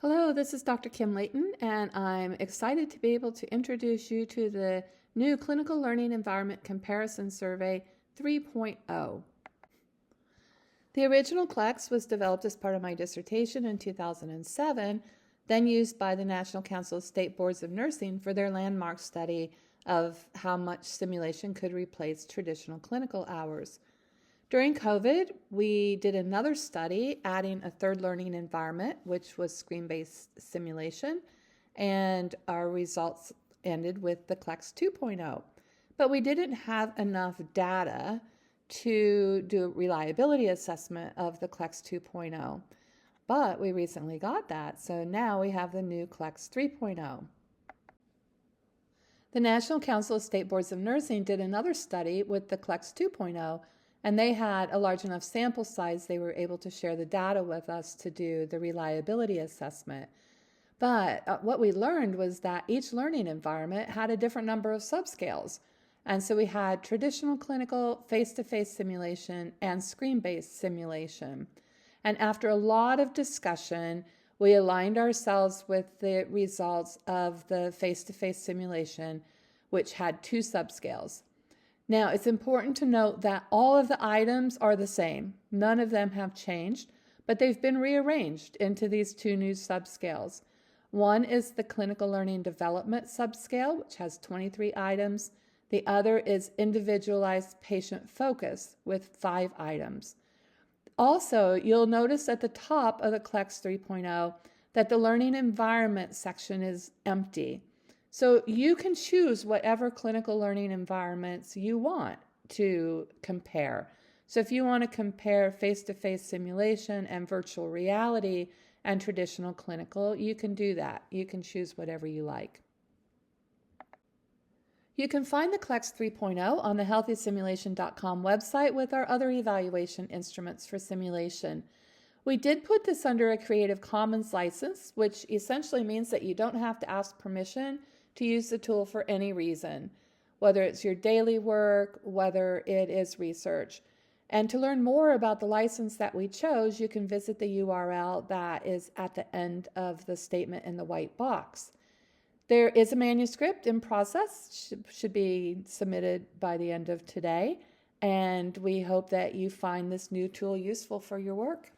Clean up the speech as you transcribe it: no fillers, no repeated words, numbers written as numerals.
Hello, this is Dr. Kim Layton, and I'm excited to be able to introduce you to the new Clinical Learning Environment Comparison Survey 3.0. The original CLECS was developed as part of my dissertation in 2007, then used by the National Council of State Boards of Nursing for their landmark study of how much simulation could replace traditional clinical hours. During COVID, we did another study adding a third learning environment, which was screen-based simulation, and our results ended with the CLECS 2.0. But we didn't have enough data to do a reliability assessment of the CLECS 2.0. But we recently got that, so now we have the new CLECS 3.0. The National Council of State Boards of Nursing did another study with the CLECS 2.0, and they had a large enough sample size they were able to share the data with us to do the reliability assessment. But what we learned was that each learning environment had a different number of subscales. And so we had traditional clinical face-to-face simulation and screen-based simulation. And after a lot of discussion, we aligned ourselves with the results of the face-to-face simulation, which had 2 subscales. Now, it's important to note that all of the items are the same. None of them have changed, but they've been rearranged into these 2 new subscales. One is the Clinical Learning Development subscale, which has 23 items. The other is Individualized Patient Focus with 5 items. Also, you'll notice at the top of the CLECS 3.0 that the Learning Environment section is empty. So you can choose whatever clinical learning environments you want to compare. So if you want to compare face-to-face simulation and virtual reality and traditional clinical, you can do that. You can choose whatever you like. You can find the CLECS 3.0 on the healthysimulation.com website with our other evaluation instruments for simulation. We did put this under a Creative Commons license, which essentially means that you don't have to ask permission to use the tool for any reason, whether it's your daily work, whether it is research. And to learn more about the license that we chose, you can visit the URL that is at the end of the statement in the white box. There is a manuscript in process, should be submitted by the end of today, and we hope that you find this new tool useful for your work.